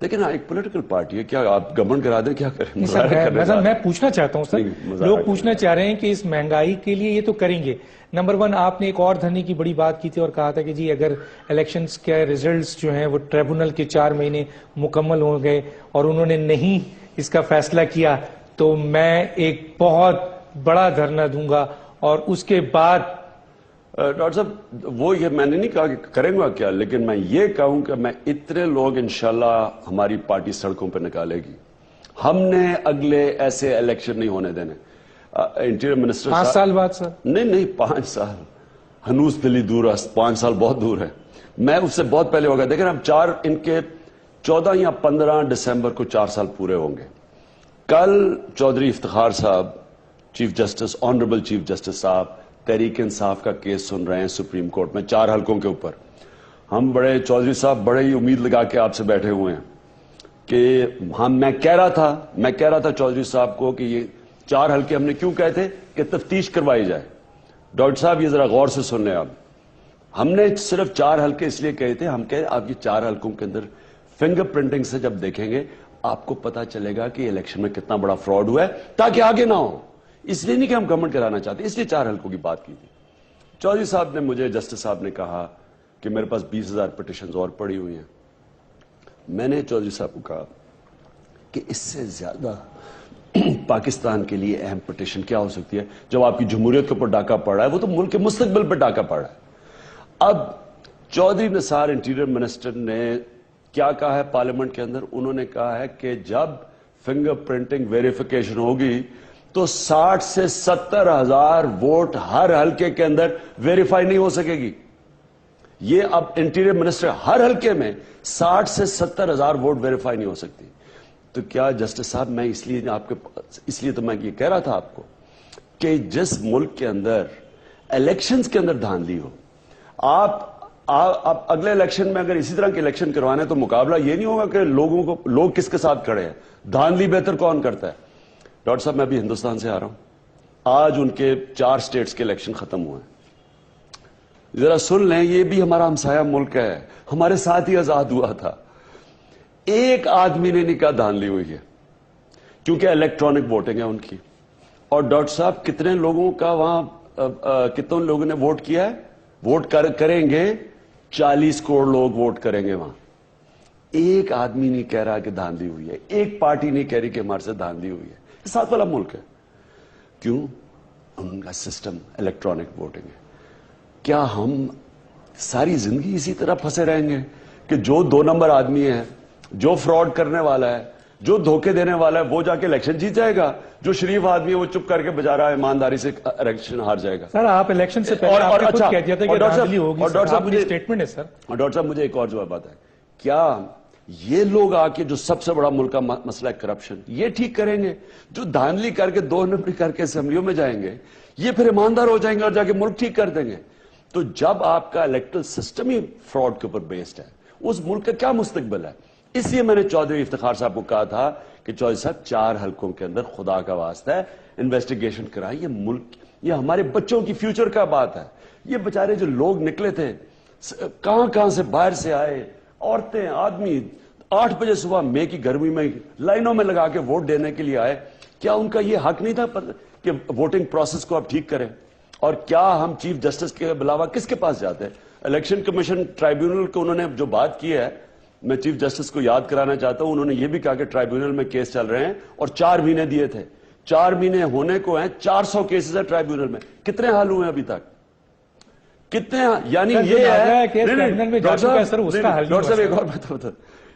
دیکھیں نا, ایک پولیٹیکل پارٹی ہے, کیا آپ گورنمنٹ کرا دیں, کیا کریں؟ میں پوچھنا چاہتا ہوں سر, لوگ پوچھنا چاہ رہے ہیں کہ اس مہنگائی کے لیے یہ تو کریں گے. نمبر 1, آپ نے ایک اور دھرنے کی بڑی بات کی تھی اور کہا تھا کہ جی اگر الیکشنز کے ریزلٹس جو ہیں وہ ٹریبونل کے 4 مہینے مکمل ہو گئے اور انہوں نے نہیں اس کا فیصلہ کیا تو میں ایک بہت بڑا دھرنا دوں گا. اور اس کے بعد ڈاکٹر صاحب وہ یہ میں نے نہیں کہا کہ کریں گا کیا, لیکن میں یہ کہوں کہ میں اتنے لوگ انشاءاللہ ہماری پارٹی سڑکوں پہ نکالے گی. ہم نے اگلے ایسے الیکشن نہیں ہونے دینے. انٹیریئر منسٹر 5 سال بعد سر؟ نہیں 5 سال ہنوز دلی دور ہے, 5 سال بہت دور ہے. میں اس سے بہت پہلے ہو گیا. دیکھیں ہم 4 ان کے 14 یا 15 دسمبر کو 4 سال پورے ہوں گے. کل چودھری افتخار صاحب chief justice, honourable chief justice صاحب تحریک انصاف کا کیس سن رہے ہیں سپریم کورٹ میں 4 حلقوں کے اوپر. ہم بڑے چودھری صاحب بڑے ہی امید لگا کے آپ سے بیٹھے ہوئے ہیں کہ میں کہہ رہا تھا چودھری صاحب کو کہ یہ 4 حلقے ہم نے کیوں کہے تھے کہ تفتیش کروائی جائے. ڈاکٹر صاحب یہ ذرا غور سے سن لیں. اب ہم نے صرف 4 حلقے اس لیے کہے تھے, ہم کہے آپ یہ 4 حلقوں کے اندر فنگر پرنٹنگ سے جب دیکھیں گے آپ کو پتا چلے گا کہ الیکشن میں کتنا بڑا فراڈ ہوا ہے, تاکہ آگے نہ ہو. اس لیے نہیں کہ ہم گورنمنٹ کرانا چاہتے, اس لیے 4 حلقوں کی بات کی تھی. چودھری صاحب نے مجھے, جسٹس صاحب نے کہا کہ میرے پاس 20,000 پٹیشنز اور پڑی ہوئی ہیں. میں نے چودھری صاحب کو کہا کہ اس سے زیادہ پاکستان کے لیے اہم پٹیشن کیا ہو سکتی ہے جب آپ کی جمہوریت کے اوپر ڈاکہ پڑ رہا ہے. وہ تو ملک کے مستقبل پہ ڈاکہ پڑ رہا ہے. اب چودھری نثار انٹیریئر منسٹر نے کیا کہا ہے پارلیمنٹ کے اندر؟ انہوں نے کہا ہے کہ جب فنگر پرنٹنگ ویریفیکیشن ہوگی تو 60 سے 70 ہزار ووٹ ہر حلقے کے اندر ویریفائی نہیں ہو سکے گی. یہ اب انٹیریئر منسٹر ہر حلقے میں 60 سے 70 ہزار ووٹ ویریفائی نہیں ہو سکتی. تو کیا جسٹس صاحب میں اس لیے تو میں یہ کہہ رہا تھا آپ کو کہ جس ملک کے اندر الیکشنز کے اندر دھاندلی ہو، آپ اگلے الیکشن میں اگر اسی طرح کے الیکشن کروانے تو مقابلہ یہ نہیں ہوگا کہ لوگ کس کے ساتھ کھڑے ہیں، دھاندلی بہتر کون کرتا ہے. ڈاکٹر صاحب میں بھی ہندوستان سے آ رہا ہوں، آج ان کے 4 اسٹیٹس کے الیکشن ختم ہوئے ہیں. ذرا سن لیں، یہ بھی ہمارا ہمسایہ ملک ہے، ہمارے ساتھ ہی آزاد ہوا تھا. ایک آدمی نے نہیں کہا دھاندلی ہوئی ہے، کیونکہ الیکٹرانک ووٹنگ ہے ان کی. اور ڈاکٹر صاحب کتنے لوگوں کا وہاں کتنے لوگوں نے ووٹ کیا ہے؟ ووٹ کریں گے 40 کروڑ لوگ ووٹ کریں گے وہاں. ایک آدمی نہیں کہہ رہا کہ دھاندلی ہوئی ہے، ایک پارٹی نہیں کہہ رہی کہ ہمارے سے دھاندلی ہوئی ہے. یہ ساتھ والا ملک ہے. کیوں؟ ان کا سسٹم الیکٹرانک ووٹنگ ہے. کیا ہم ساری زندگی اسی طرح پھنسے رہیں گے کہ جو 2 نمبر آدمی ہے، جو فراڈ کرنے والا ہے، جو دھوکے دینے والا ہے، وہ جا کے الیکشن جیت جائے گا، جو شریف آدمی ہے وہ چپ کر کے بجا رہا ہے ایمانداری سے الیکشن ہار جائے گا؟ سر آپ الیکشن سے پہلے آپ نے خود کہہ دیا تھا کہ دھاندلی ہوگی. اور ڈاکٹر صاحب مجھے اسٹیٹمنٹ ہے سر. اور ڈاکٹر صاحب مجھے ایک اور جواب آتا ہے، کیا یہ لوگ آ کے جو سب سے بڑا ملک کا مسئلہ ہے کرپشن، یہ ٹھیک کریں گے؟ جو دھاندلی کر کے 2 نمبری کر کے اسمبلیوں میں جائیں گے، یہ پھر ایماندار ہو جائیں گے اور جا کے ملک ٹھیک کر دیں گے. تو جب آپ کا الیکٹرل سسٹم ہی فراڈ کے اوپر بیسڈ ہے، اس ملک کا کیا مستقبل ہے؟ اس لیے میں نے چودھری افتخار صاحب کو کہا تھا کہ چودھری صاحب 4 حلقوں کے اندر خدا کا واسطہ ہے انویسٹیگیشن کرائیں. یہ ملک، یہ ہمارے بچوں کی فیوچر کا بات ہے. یہ بیچارے جو لوگ نکلے تھے کہاں سے باہر سے آئے، عورتیں، آدمی 8 بجے صبح مئی کی گرمی میں لائنوں میں لگا کے ووٹ دینے کے لیے آئے. کیا ان کا یہ حق نہیں تھا کہ ووٹنگ پروسیس کو آپ ٹھیک کریں؟ اور کیا ہم چیف جسٹس کے علاوہ کس کے پاس جاتے ہیں؟ الیکشن کمیشن ٹرائیبیونل کو انہوں نے جو بات کی ہے، میں چیف جسٹس کو یاد کرانا چاہتا ہوں، انہوں نے یہ بھی کہا کہ ٹرائیبیونل میں کیس چل رہے ہیں اور 4 مہینے دیے تھے. 4 مہینے ہونے کو ہیں، 400 کیسز ہیں ٹرائیبیونل میں. کتنے حل ہوئے ہیں ابھی تک؟ کتنے؟ یعنی یہ ہے ڈاکٹر صاحب ایک اور بات بتا،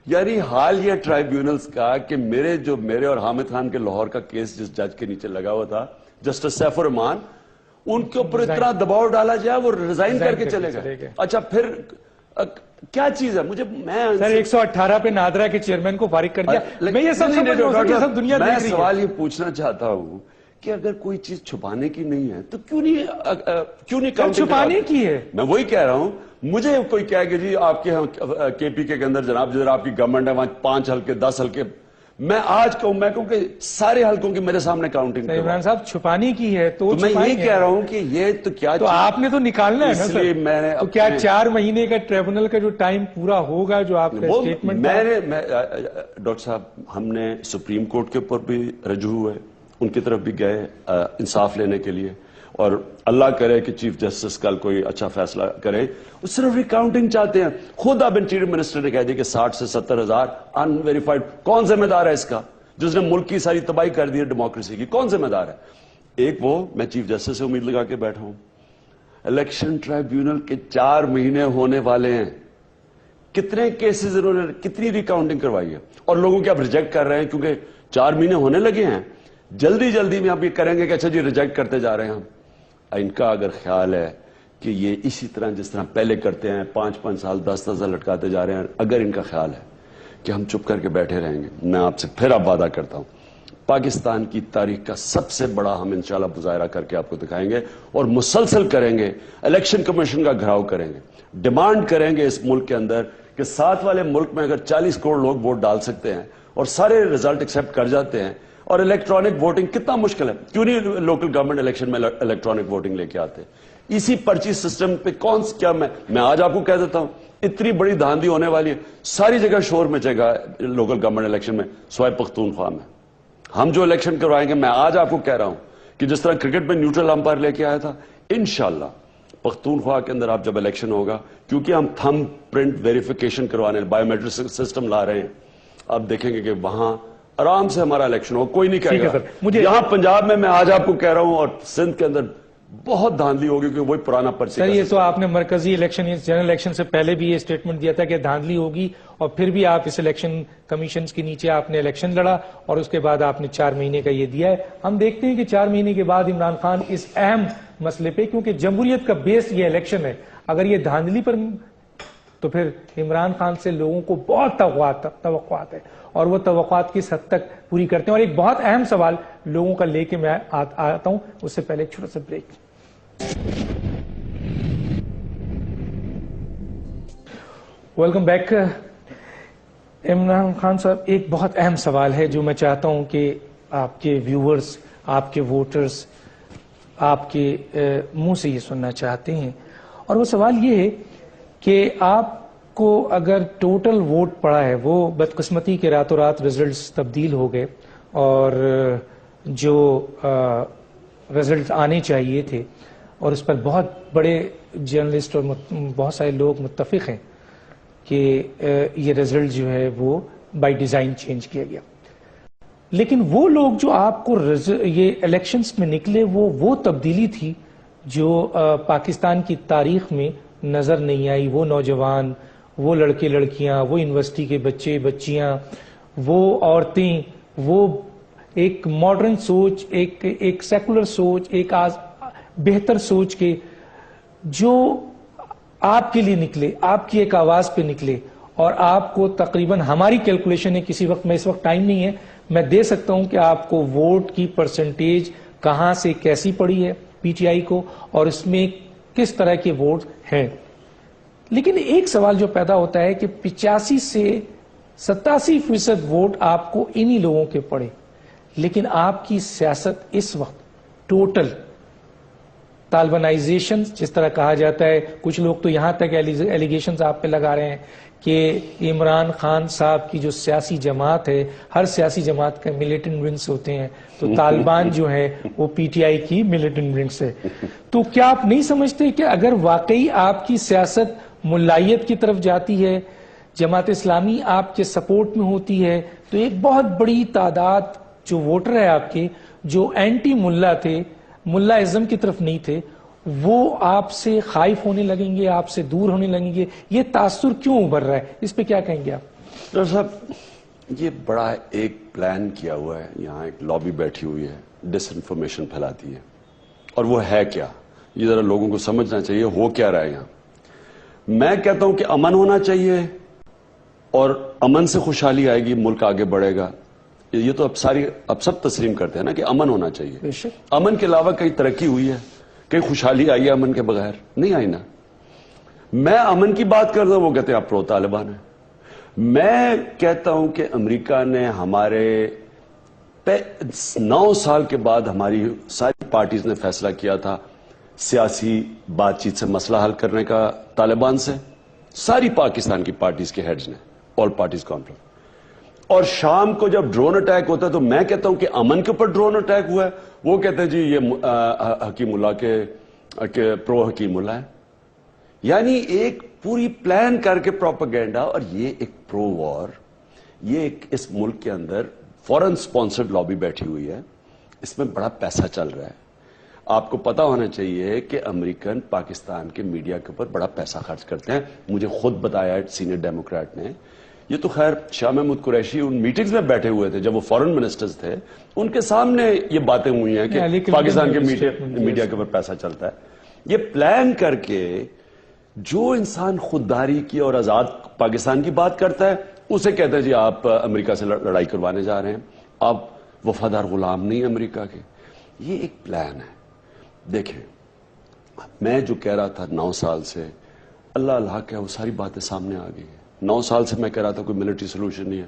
یعنی حال یہ ٹرائیبیونلز کا کہ میرے اور حامد خان کے لاہور کا کیس جس جج کے نیچے لگا ہوا تھا، جسٹس سیف الرحمان، ان کے اوپر اتنا دباؤ ڈالا جائے وہ ریزائن کر کے چلے گئے. اچھا پھر کیا چیز ہے؟ میں 118 پہ نادرا کے چیئرمین کو فارغ کر دیا. میں یہ سب دنیا میں سوال یہ پوچھنا چاہتا ہوں کہ اگر کوئی چیز چھپانے کی نہیں ہے تو کیوں نہیں چھپانے کی ہے؟ میں وہی کہہ رہا ہوں. مجھے کوئی کہے کہ جی آپ کے کے پی کے اندر جناب جدھر آپ کی گورنمنٹ ہے وہاں 5 حلقے 10 حلقے، میں آج کہوں کہ سارے حلقوں کی میرے سامنے کاؤنٹنگ. عمران صاحب چھپانے کی ہے تو میں یہی کہہ رہا ہوں کہ یہ تو کیا، تو آپ نے تو نکالنا ہے نا سر. میں نے تو کیا 4 مہینے کا ٹریبونل کا جو ٹائم پورا ہوگا جو آپ کا اسٹیٹمنٹ؟ ڈاکٹر صاحب ہم نے سپریم کورٹ کے اوپر بھی رجوع ہوئے، ان کی طرف بھی گئے انصاف لینے کے لیے، اور اللہ کرے کہ چیف جسٹس کل کوئی اچھا فیصلہ کرے. وہ صرف ریکاؤنٹنگ چاہتے ہیں. خود اب انٹیریئر منسٹر نے کہہ دیا کہ 60 سے 70 ہزار ان ویریفائڈ. کون ذمہ دار ہے اس کا جس نے ملک کی ساری تباہی کر دی ہے ڈیموکریسی کی؟ کون ذمہ دار ہے؟ ایک وہ میں چیف جسٹس سے امید لگا کے بیٹھا ہوں. الیکشن ٹرائیبیونل کے 4 مہینے ہونے والے ہیں، کتنے کیسز انہوں نے کتنی ریکاؤنٹنگ کروائی ہے، اور لوگوں کے آپ ریجیکٹ کر رہے ہیں کیونکہ 4 مہینے ہونے لگے ہیں. جلدی میں آپ یہ کریں گے کہ اچھا جی ریجیکٹ کرتے جا رہے ہیں ہم. ان کا اگر خیال ہے کہ یہ اسی طرح جس طرح پہلے کرتے ہیں 5 سال 10 سال لٹکاتے جا رہے ہیں، اگر ان کا خیال ہے کہ ہم چپ کر کے بیٹھے رہیں گے، میں آپ سے پھر اب وعدہ کرتا ہوں پاکستان کی تاریخ کا سب سے بڑا ہم انشاءاللہ مظاہرہ کر کے آپ کو دکھائیں گے، اور مسلسل کریں گے. الیکشن کمیشن کا گھراؤ کریں گے، ڈیمانڈ کریں گے اس ملک کے اندر کہ ساتھ والے ملک میں اگر 40 کروڑ لوگ ووٹ ڈال سکتے ہیں اور سارے ریزلٹ ایکسپٹ کر جاتے ہیں، اور الیکٹرانک ووٹنگ کتنا مشکل ہے، کیوں نہیں لوکل گورنمنٹ الیکشن میں الیکٹرانک ووٹنگ لے کے آتے؟ اسی پرچی سسٹم پہ کیا میں آج آپ کو کہہ دیتا ہوں اتنی بڑی دھاندلی ہونے والی ہے، ساری جگہ شور مچے گا لوکل گورنمنٹ الیکشن میں سوائے پختونخوا میں. ہم جو الیکشن کروائیں گے، میں آج آپ کو کہہ رہا ہوں کہ جس طرح کرکٹ میں نیوٹرل امپائر لے کے آیا تھا، انشاءاللہ پختونخوا کے اندر آپ جب الیکشن ہوگا، کیونکہ ہم تھم پرنٹ ویریفیکیشن کروانے بایو میٹرک سسٹم لا رہے ہیں، آپ دیکھیں گے کہ وہاں آرام سے ہمارا الیکشن ہوگا، کوئی نہیں کہے گا۔ یہاں پنجاب میں آج آپ کو کہہ رہا ہوں، اور سندھ کے اندر بہت دھاندلی ہوگی، کیونکہ وہی پرانا پرچہ۔ سر یہ تو آپ نے مرکزی الیکشن جنرل الیکشن سے پہلے بھی یہ اسٹیٹمنٹ دیا تھا کہ دھاندلی ہوگی، اور پھر بھی آپ اس الیکشن کمیشنز کے نیچے آپ نے الیکشن لڑا، اور اس کے بعد آپ نے 4 مہینے کا یہ دیا ہے۔ ہم دیکھتے ہیں کہ 4 مہینے کے بعد عمران خان اس اہم مسئلے پہ، کیونکہ جمہوریت کا بیس یہ الیکشن ہے، اگر یہ دھاندلی پر، تو پھر عمران خان سے لوگوں کو بہت توقعات ہے، اور وہ توقعات کس حد تک پوری کرتے ہیں۔ اور ایک بہت اہم سوال لوگوں کا لے کے میں آتا ہوں، اس سے پہلے ایک چھوٹا سا break. Welcome back. Imran Khan صاحب، ایک بہت اہم سوال ہے جو میں چاہتا ہوں کہ آپ کے ویورز، آپ کے ووٹرز آپ کے منہ سے یہ سننا چاہتے ہیں، اور وہ سوال یہ ہے کہ آپ کو اگر ٹوٹل ووٹ پڑا ہے، وہ بدقسمتی کے راتوں رات ریزلٹس تبدیل ہو گئے، اور جو ریزلٹس آنے چاہیے تھے، اور اس پر بہت بڑے جرنلسٹ اور بہت سارے لوگ متفق ہیں کہ یہ رزلٹ جو ہے وہ بائی ڈیزائن چینج کیا گیا، لیکن وہ لوگ جو آپ کو یہ الیکشنز میں نکلے، وہ تبدیلی تھی جو پاکستان کی تاریخ میں نظر نہیں آئی۔ وہ نوجوان، وہ لڑکے لڑکیاں، وہ یونیورسٹی کے بچے بچیاں، وہ عورتیں، وہ ایک ماڈرن سوچ، ایک سیکولر سوچ، ایک بہتر سوچ کے جو آپ کے لیے نکلے، آپ کی ایک آواز پہ نکلے، اور آپ کو تقریباً ہماری کیلکولیشن ہے، کسی وقت میں اس وقت ٹائم نہیں ہے، میں دے سکتا ہوں کہ آپ کو ووٹ کی پرسنٹیج کہاں سے کیسی پڑی ہے پی ٹی آئی کو، اور اس میں کس طرح کے ووٹ ہیں۔ لیکن ایک سوال جو پیدا ہوتا ہے کہ 85 سے 87% ووٹ آپ کو انہی لوگوں کے پڑے، لیکن آپ کی سیاست اس وقت ٹوٹل طالبانائزیشن جس طرح کہا جاتا ہے، کچھ لوگ تو یہاں تک ایلیگیشنز آپ پہ لگا رہے ہیں کہ عمران خان صاحب کی جو سیاسی جماعت ہے، ہر سیاسی جماعت کے ملیٹنٹ ونگز ہوتے ہیں، تو طالبان جو ہے وہ پی ٹی آئی کی ملیٹنٹ ونگز ہے۔ تو کیا آپ نہیں سمجھتے کہ اگر واقعی آپ کی سیاست ملائیت کی طرف جاتی ہے، جماعت اسلامی آپ کے سپورٹ میں ہوتی ہے، تو ایک بہت بڑی تعداد جو ووٹر ہے آپ کے، جو اینٹی ملا تھے، ملا ازم کی طرف نہیں تھے، وہ آپ سے خائف ہونے لگیں گے، آپ سے دور ہونے لگیں گے۔ یہ تاثر کیوں ابھر رہا ہے، اس پہ کیا کہیں گے آپ؟ ڈاکٹر صاحب، یہ بڑا ایک پلان کیا ہوا ہے، یہاں ایک لابی بیٹھی ہوئی ہے، ڈس انفارمیشن پھیلاتی ہے، اور وہ ہے کیا، یہ ذرا لوگوں کو سمجھنا چاہیے ہو کیا رہا ہے یہاں۔ میں کہتا ہوں کہ امن ہونا چاہیے، اور امن سے خوشحالی آئے گی، ملک آگے بڑھے گا۔ یہ تو اب سب تسلیم کرتے ہیں نا کہ امن ہونا چاہیے۔ امن کے علاوہ کئی ترقی ہوئی ہے، کئی خوشحالی آئی ہے، امن کے بغیر نہیں آئی نا۔ میں امن کی بات کرتا ہوں، وہ کہتے ہیں آپ پرو طالبان ہیں۔ میں کہتا ہوں کہ امریکہ نے ہمارے 9 سال کے بعد ہماری ساری پارٹیز نے فیصلہ کیا تھا سیاسی بات چیت سے مسئلہ حل کرنے کا طالبان سے، ساری پاکستان کی پارٹیز کے ہیڈز نے، آل پارٹیز کانفرنس۔ اور شام کو جب ڈرون اٹیک ہوتا ہے تو میں کہتا ہوں کہ امن کے اوپر ڈرون اٹیک ہوا ہے، وہ کہتے ہیں جی یہ حکیم اللہ کے پرو حکیم اللہ ہے۔ یعنی ایک پوری پلان کر کے پروپیگنڈا، اور یہ ایک پرو وار، یہ ایک اس ملک کے اندر فورن سپانسرڈ لابی بیٹھی ہوئی ہے، اس میں بڑا پیسہ چل رہا ہے۔ آپ کو پتا ہونا چاہیے کہ امریکن پاکستان کے میڈیا کے اوپر بڑا پیسہ خرچ کرتے ہیں، مجھے خود بتایا ہے سینئر ڈیموکریٹ نے۔ یہ تو خیر شاہ محمود قریشی ان میٹنگز میں بیٹھے ہوئے تھے جب وہ فورن منسٹرز تھے، ان کے سامنے یہ باتیں ہوئی ہیں کہ پاکستان کے میڈیا کے اوپر پیسہ چلتا ہے۔ یہ پلان کر کے جو انسان خودداری کی اور آزاد پاکستان کی بات کرتا ہے، اسے کہتے ہیں جی آپ امریکہ سے لڑائی کروانے جا رہے ہیں، آپ وفادار غلام نہیں امریکہ کے۔ یہ ایک پلان ہے۔ دیکھیں، میں جو کہہ رہا تھا 9 سال سے، اللہ اللہ کیا وہ ساری باتیں سامنے آ گئی ہیں۔ 9 سال سے میں کہہ رہا تھا کوئی ملٹری سولوشن نہیں ہے،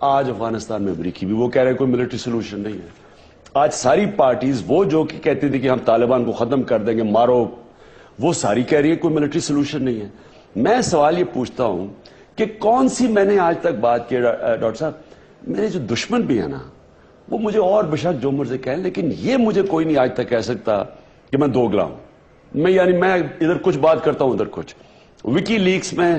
آج افغانستان میں امریکی بھی وہ کہہ رہے ہیں کوئی ملٹری سولوشن نہیں ہے۔ آج ساری پارٹیز، وہ جو کہ کہتی تھی کہ ہم طالبان کو ختم کر دیں گے، مارو، وہ ساری کہہ رہی ہے کوئی ملٹری سولوشن نہیں ہے۔ میں سوال یہ پوچھتا ہوں کہ کون سی میں نے آج تک بات کی، ڈاکٹر صاحب میرے جو دشمن بھی ہیں نا، وہ مجھے اور بشک جو مرضی کہیں، لیکن یہ مجھے کوئی نہیں آج تک کہہ سکتا کہ میں دوگلا ہوں۔ میں ادھر کچھ بات کرتا ہوں ادھر کچھ. وکی لیکس میں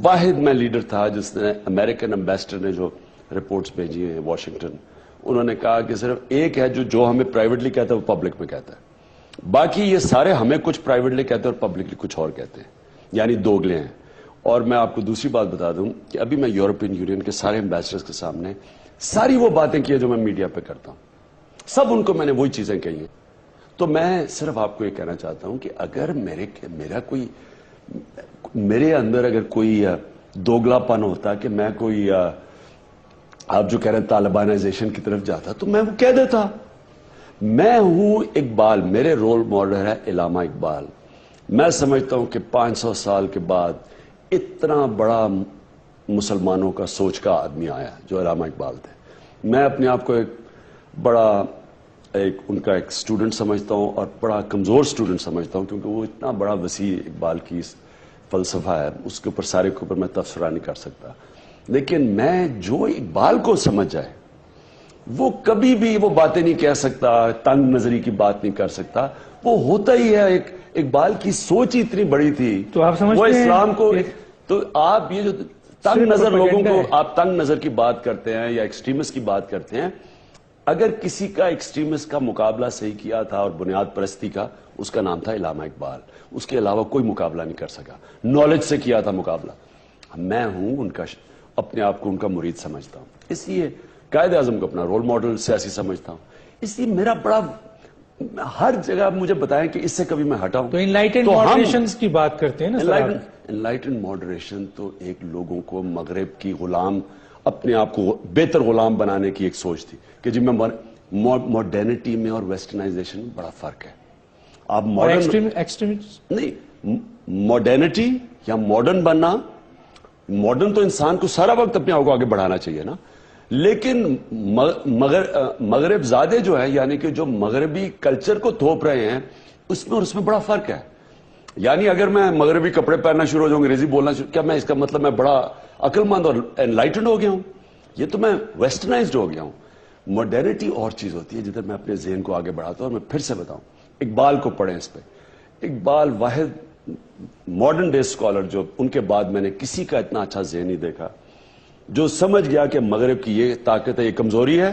واحد میں لیڈر تھا جس نے امریکن امبیسڈر نے جو رپورٹس بھیجی ہیں واشنگٹن، انہوں نے کہا کہ صرف ایک ہے جو ہمیں پرائیویٹلی کہتا ہے وہ پبلک میں کہتا ہے، باقی یہ سارے ہمیں کچھ پرائیویٹلی کہتے ہیں اور پبلکلی کچھ اور کہتے ہیں، یعنی دوگلے ہیں. اور میں آپ کو دوسری بات بتا دوں کہ ابھی میں یورپین یونین کے سارے امبیسڈرز کے سامنے ساری وہ باتیں کی جو میں میڈیا پہ کرتا ہوں، سب ان کو میں نے وہی چیزیں کہی ہیں. تو میں صرف آپ کو یہ کہنا چاہتا ہوں کہ اگر میرے اندر اگر کوئی دوگلا پن ہوتا کہ میں کوئی آپ جو کہہ رہے ہیں طالبانائزیشن کی طرف جاتا تو میں وہ کہہ دیتا. میں ہوں اقبال، میرے رول ماڈل ہے علامہ اقبال. میں سمجھتا ہوں کہ 500 سال کے بعد اتنا بڑا مسلمانوں کا سوچ کا آدمی آیا جو علامہ اقبال تھے. میں اپنے آپ کو ایک بڑا ان کا ایک سٹوڈنٹ سمجھتا ہوں اور بڑا کمزور سٹوڈنٹ سمجھتا ہوں، کیونکہ وہ اتنا بڑا وسیع اقبال کی فلسفہ ہے، اس کے اوپر سارے کے اوپر میں تبصرہ نہیں کر سکتا. لیکن میں جو اقبال کو سمجھ جائے وہ کبھی بھی وہ باتیں نہیں کہہ سکتا، تنگ نظری کی بات نہیں کر سکتا. وہ ہوتا ہی ہے، اقبال کی سوچ ہی اتنی بڑی تھی. تو آپ سمجھتے وہ ہیں اسلام کو تو آپ یہ جو تنگ نظر لوگوں کو آپ تنگ نظر کی بات کرتے ہیں یا ایکسٹریمسٹ کی بات کرتے ہیں، اگر کسی کا ایکسٹریمسٹ کا مقابلہ صحیح کیا تھا اور بنیاد پرستی کا، اس کا نام تھا علامہ اقبال. اس کے علاوہ کوئی مقابلہ نہیں کر سکا، نالج سے کیا تھا مقابلہ. میں ہوں ان کا اپنے آپ کو ان کا مرید سمجھتا ہوں، اس لیے قائد اعظم کو اپنا رول ماڈل سیاسی سمجھتا ہوں. اس لیے میرا بڑا ہر جگہ مجھے بتائیں کہ اس سے کبھی میں ہٹا ہوں. تو انلائٹنڈ ماڈریشنز کی بات کرتے ہیں نا. انلائٹنڈ ماڈریشن تو ایک لوگوں کو مغرب کی غلام، اپنے آپ کو بہتر غلام بنانے کی ایک سوچ تھی کہ جی میں ماڈرنٹی میں اور ویسٹرنائزیشن میں بڑا فرق ہے. آپ نہیں، ماڈرنٹی یا ماڈرن بننا، ماڈرن تو انسان کو سارا وقت اپنے آپ کو آگے بڑھانا چاہیے نا. لیکن مغرب زادے جو ہے، یعنی کہ جو مغربی کلچر کو تھوپ رہے ہیں، اس میں اور اس میں بڑا فرق ہے. یعنی اگر میں مغربی کپڑے پہننا شروع ہو جاؤں، انگریزی بولنا شروع، کیا میں اس کا مطلب میں بڑا عقل مند اور انلائٹنڈ ہو گیا ہوں؟ یہ تو میں ویسٹرنائزڈ ہو گیا ہوں. ماڈرنٹی اور چیز ہوتی ہے جدھر میں اپنے ذہن کو آگے بڑھاتا ہوں. اور میں پھر سے بتاؤں، اقبال کو پڑھیں اس پہ. اقبال واحد ماڈرن ڈے اسکالر جو ان کے بعد میں نے کسی کا اتنا اچھا ذہن نہیں دیکھا، جو سمجھ گیا کہ مغرب کی یہ طاقت ہے، یہ کمزوری ہے،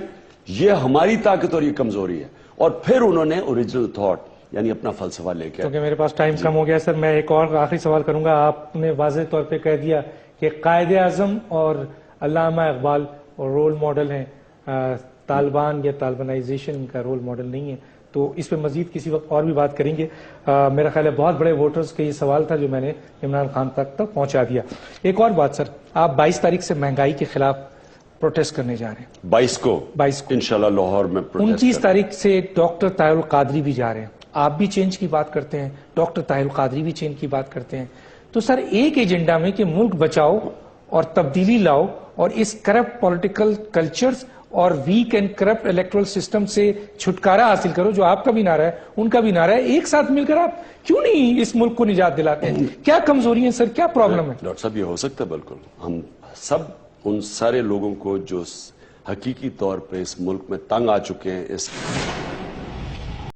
یہ ہماری طاقت اور یہ کمزوری ہے. اور پھر انہوں نے اوریجنل تھاٹ یعنی اپنا فلسفہ لے کے. کیونکہ میرے پاس ٹائم کم ہو گیا سر، میں ایک اور آخری سوال کروں گا. آپ نے واضح طور پہ کہہ دیا کہ قائد اعظم اور علامہ اقبال رول ماڈل ہیں، طالبان یا طالبانائزیشن کا رول ماڈل نہیں ہے. تو اس پہ مزید کسی وقت اور بھی بات کریں گے. میرا خیال ہے بہت بڑے ووٹرز کا یہ سوال تھا جو میں نے عمران خان تک پہنچا دیا. ایک اور بات سر، آپ 22 تاریخ سے مہنگائی کے خلاف پروٹیسٹ کرنے جا رہے ہیں. 22 کو انشاءاللہ لاہور میں. 29 تاریخ سے ڈاکٹر طاہر القادری بھی جا رہے ہیں. آپ بھی چینج کی بات کرتے ہیں، ڈاکٹر طاہر القادری بھی چینج کی بات کرتے ہیں. تو سر ایک ایجنڈا میں کہ ملک بچاؤ اور تبدیلی لاؤ اور اس کرپٹ پولیٹیکل کلچرز اور weak and corrupt electoral system سے چھٹکارا حاصل کرو، جو آپ کا بھی نعرہ ہے ان کا بھی نعرہ ہے، ایک ساتھ مل کر آپ کیوں نہیں اس ملک کو نجات دلاتے ہیں؟ کیا کمزوری ہے سر، کیا پرابلم ہے؟ ڈاکٹر صاحب یہ ہو سکتا ہے، بالکل. ہم سب ان سارے لوگوں کو جو حقیقی طور پہ اس ملک میں تنگ آ چکے ہیں، اس